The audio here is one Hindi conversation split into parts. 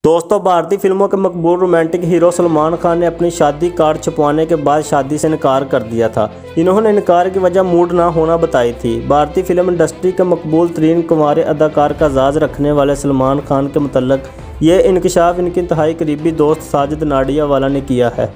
दोस्तों, भारतीय फिल्मों के मकबूल रोमांटिक हीरो सलमान खान ने अपनी शादी कार्ड छपवाने के बाद शादी से इनकार कर दिया था। इन्होंने इनकार की वजह मूड ना होना बताई थी। भारतीय फिल्म इंडस्ट्री के मकबूल तरीन कुंवारे अदाकार का एजाज़ रखने वाले सलमान खान के मुतल्लिक ये इंकशाफ इनके इंतहाई करीबी दोस्त साजिद नाडियावाला ने किया है।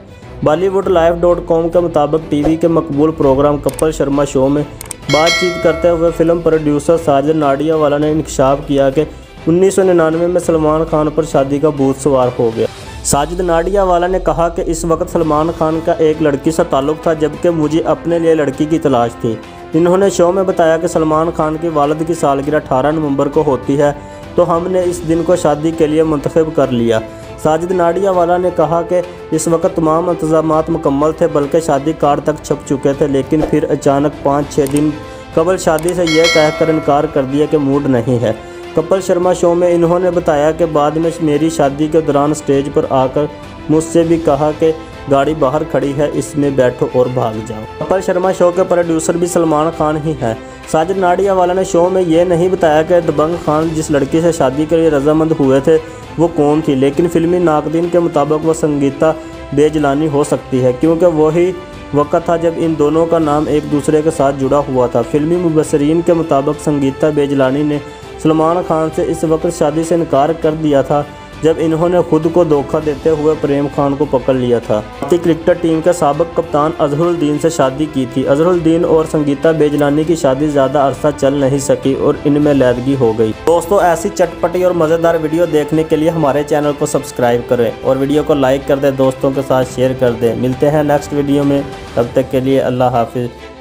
BollywoodLife.com के मुताबिक टीवी के मकबूल प्रोग्राम कपिल शर्मा शो में बातचीत करते हुए फिल्म प्रोड्यूसर साजिद नाडियावाला ने इंकशाफ किया कि 1999 में सलमान खान पर शादी का भूत सवार हो गया। साजिद नाडियावाला ने कहा कि इस वक्त सलमान खान का एक लड़की से ताल्लुक़ था, जबकि मुझे अपने लिए लड़की की तलाश थी। इन्होंने शो में बताया कि सलमान खान की वालिद की सालगिरह 18 नवंबर को होती है, तो हमने इस दिन को शादी के लिए मुंतखब कर लिया। साजिद नाडियावाला ने कहा कि इस वक्त तमाम इंतजामात मुकम्मल थे, बल्कि शादी कार्ड तक छप चुके थे, लेकिन फिर अचानक 5-6 दिन कबल शादी से यह कहकर इनकार कर दिया कि मूड नहीं है। कपिल शर्मा शो में इन्होंने बताया कि बाद में मेरी शादी के दौरान स्टेज पर आकर मुझसे भी कहा कि गाड़ी बाहर खड़ी है, इसमें बैठो और भाग जाओ। कपिल शर्मा शो के प्रोड्यूसर भी सलमान खान ही हैं। साजिद नाडियावाला ने शो में ये नहीं बताया कि दबंग खान जिस लड़की से शादी के लिए रजामंद हुए थे वो कौन थी, लेकिन फिल्मी नाकदीन के मुताबिक वह संगीता बेजलानी हो सकती है, क्योंकि वही वक्त था जब इन दोनों का नाम एक दूसरे के साथ जुड़ा हुआ था। फिल्मी मुबसरीन के मुताबिक संगीता बेजलानी ने सलमान खान से इस वक्त शादी से इनकार कर दिया था जब इन्होंने खुद को धोखा देते हुए प्रेम खान को पकड़ लिया था। भारतीय क्रिकेट टीम के साबिक कप्तान अजहरुद्दीन से शादी की थी। अजहरुद्दीन और संगीता बेजलानी की शादी ज़्यादा अरसा चल नहीं सकी और इनमें लैदगी हो गई। दोस्तों, ऐसी चटपटी और मज़ेदार वीडियो देखने के लिए हमारे चैनल को सब्सक्राइब करें और वीडियो को लाइक कर दें, दोस्तों के साथ शेयर कर दें। मिलते हैं नेक्स्ट वीडियो में, तब तक के लिए अल्लाह हाफिज़।